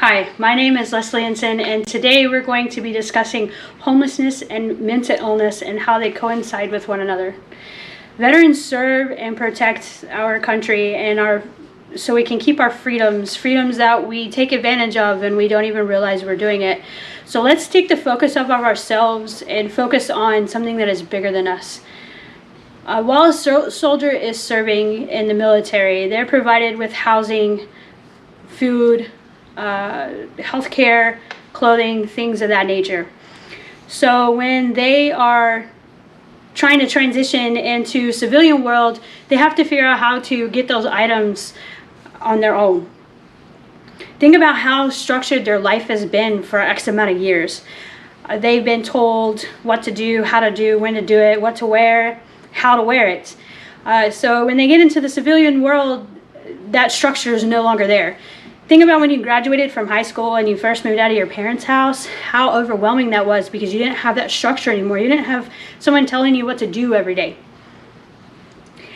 Hi, my name is Leslie Ensign, and today we're going to be discussing homelessness and mental illness and how they coincide with one another. Veterans serve and protect our country and so we can keep our freedoms that we take advantage of and we don't even realize we're doing it. So let's take the focus off of ourselves and focus on something that is bigger than us. While a soldier is serving in the military, they're provided with housing, food, healthcare, clothing, things of that nature. So when they are trying to transition into civilian world, they have to figure out how to get those items on their own. Think about how structured their life has been for X amount of years. They've been told what to do, how to do, when to do it, what to wear, how to wear it. So when they get into the civilian world, that structure is no longer there. Think about when you graduated from high school and you first moved out of your parents' house, how overwhelming that was because you didn't have that structure anymore. You didn't have someone telling you what to do every day.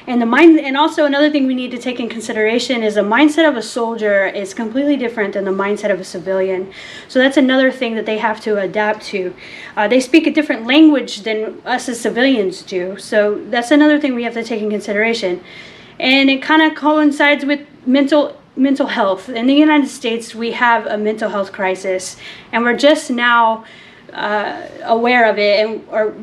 And also another thing we need to take in consideration is the mindset of a soldier is completely different than the mindset of a civilian. So that's another thing that they have to adapt to. They speak a different language than us as civilians do. So that's another thing we have to take in consideration. And it kind of coincides with mental health. In the United States, we have a mental health crisis, and we're just now aware of it,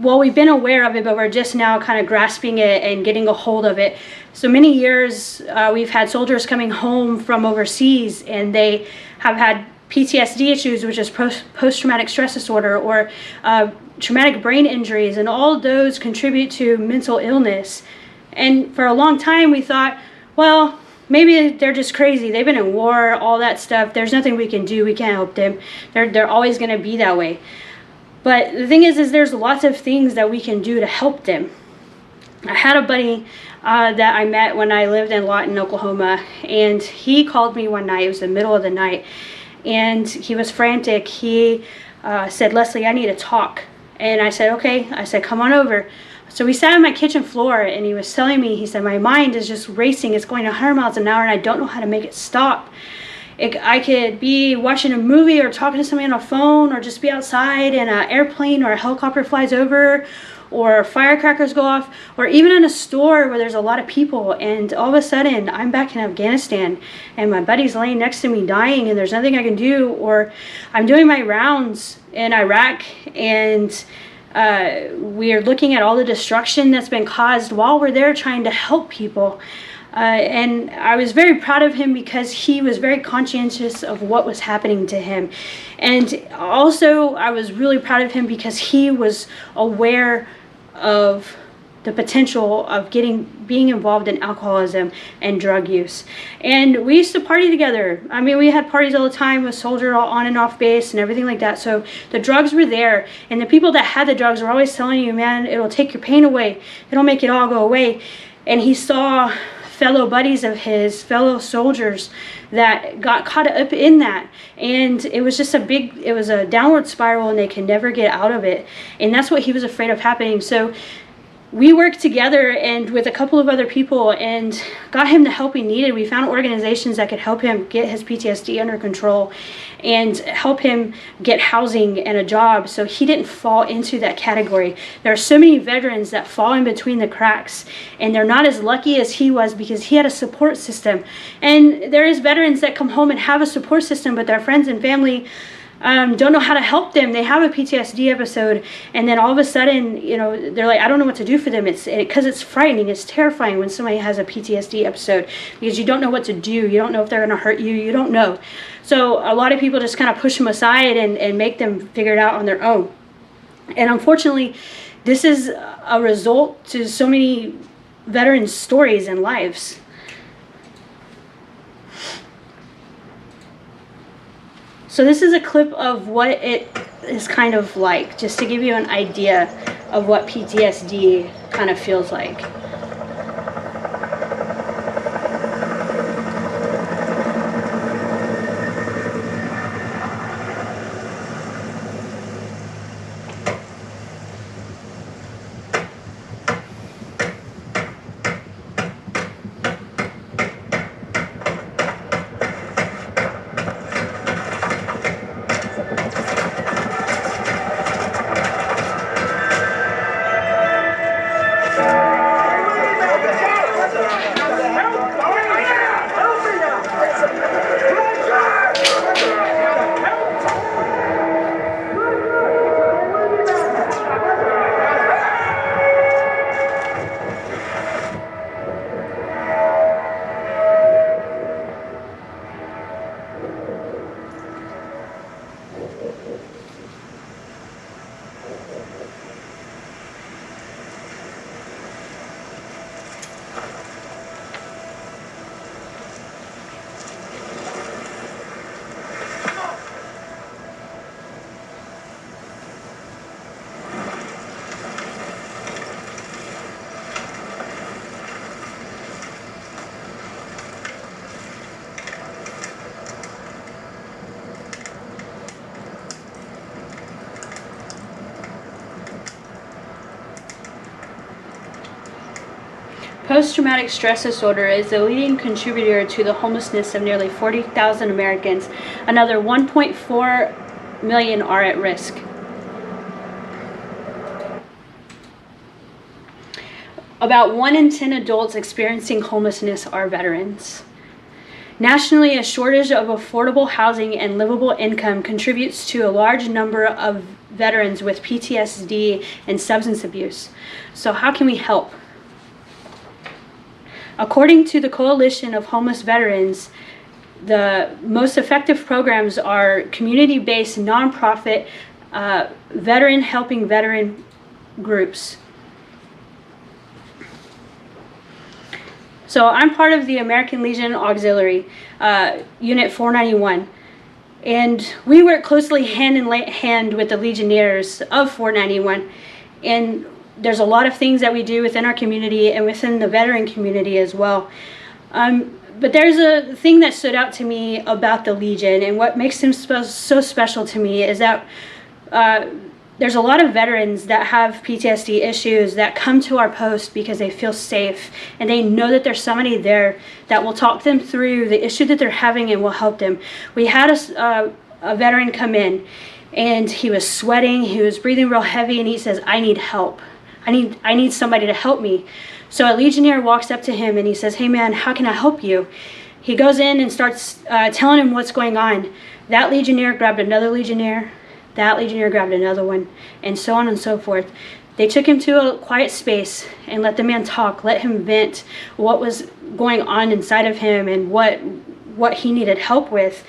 we've been aware of it, but we're just now kind of grasping it and getting a hold of it. So many years we've had soldiers coming home from overseas, and they have had PTSD issues, which is post-traumatic stress disorder, or traumatic brain injuries, and all those contribute to mental illness. And for a long time we thought, well, maybe they're just crazy. They've been in war, all that stuff. There's nothing we can do. We can't help them. They're always going to be that way. But the thing is there's lots of things that we can do to help them. I had a buddy that I met when I lived in Lawton, Oklahoma, and he called me one night. It was the middle of the night, and he was frantic. He said, "Leslie, I need to talk." And I said, "Okay." I said, "Come on over." So we sat on my kitchen floor, and he was telling me, he said, "My mind is just racing. It's going 100 miles an hour, and I don't know how to make it stop. I could be watching a movie or talking to somebody on a phone, or just be outside and an airplane or a helicopter flies over, or firecrackers go off, or even in a store where there's a lot of people, and all of a sudden I'm back in Afghanistan and my buddy's laying next to me dying and there's nothing I can do, or I'm doing my rounds in Iraq and we are looking at all the destruction that's been caused while we're there trying to help people." And I was very proud of him because he was very conscientious of what was happening to him. And also I was really proud of him because he was aware of the potential of being involved in alcoholism and drug use. And we used to party together. I mean, we had parties all the time with soldier on and off base and everything like that. So the drugs were there, and the people that had the drugs were always telling you, "Man, it'll take your pain away. It'll make it all go away." And he saw fellow buddies of his, fellow soldiers that got caught up in that, and it was just it was a downward spiral, and they can never get out of it. And that's what he was afraid of happening. So we worked together and with a couple of other people and got him the help he needed. We found organizations that could help him get his PTSD under control and help him get housing and a job so he didn't fall into that category. There are so many veterans that fall in between the cracks, and they're not as lucky as he was because he had a support system. And there is veterans that come home and have a support system, but their friends and family don't know how to help them. They have a PTSD episode, and then all of a sudden, they're like, "I don't know what to do for them." Because it's frightening. It's terrifying when somebody has a PTSD episode because you don't know what to do. You don't know if they're going to hurt you. You don't know. So a lot of people just kind of push them aside and make them figure it out on their own. And unfortunately, this is a result to so many veterans' stories and lives. So this is a clip of what it is kind of like, just to give you an idea of what PTSD kind of feels like. Post-traumatic stress disorder is the leading contributor to the homelessness of nearly 40,000 Americans. Another 1.4 million are at risk. About 1 in 10 adults experiencing homelessness are veterans. Nationally, a shortage of affordable housing and livable income contributes to a large number of veterans with PTSD and substance abuse. So how can we help? According to the Coalition of Homeless Veterans, the most effective programs are community-based, nonprofit, veteran helping veteran groups. So I'm part of the American Legion Auxiliary, Unit 491. And we work closely hand in hand with the Legionnaires of 491. And there's a lot of things that we do within our community and within the veteran community as well. But there's a thing that stood out to me about the Legion, and what makes them so special to me is that there's a lot of veterans that have PTSD issues that come to our post because they feel safe and they know that there's somebody there that will talk them through the issue that they're having and will help them. We had a veteran come in and he was sweating, he was breathing real heavy, and he says, "I need help. I need somebody to help me." So a Legionnaire walks up to him and he says, "Hey man, how can I help you?" He goes in and starts telling him what's going on. That Legionnaire grabbed another Legionnaire. That Legionnaire grabbed another one, and so on and so forth. They took him to a quiet space and let the man talk, let him vent what was going on inside of him and what he needed help with.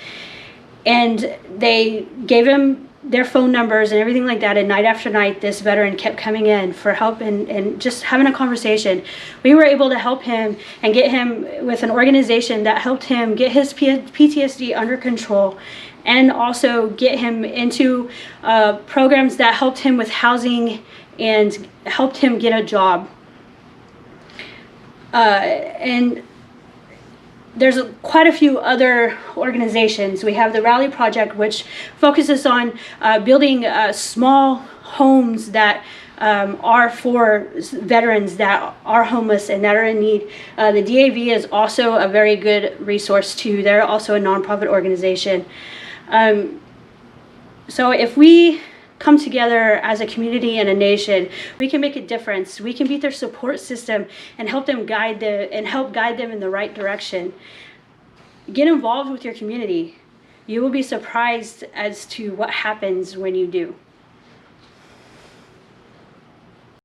And they gave him their phone numbers and everything like that, and night after night this veteran kept coming in for help and just having a conversation. We were able to help him and get him with an organization that helped him get his PTSD under control, and also get him into programs that helped him with housing and helped him get a job. And there's quite a few other organizations. We have the Rally Project, which focuses on building small homes that are for veterans that are homeless and that are in need. The DAV is also a very good resource too. They're also a nonprofit organization. So if we come together as a community and a nation, we can make a difference. We can be their support system and help them guide them in the right direction. Get involved with your community. You will be surprised as to what happens when you do.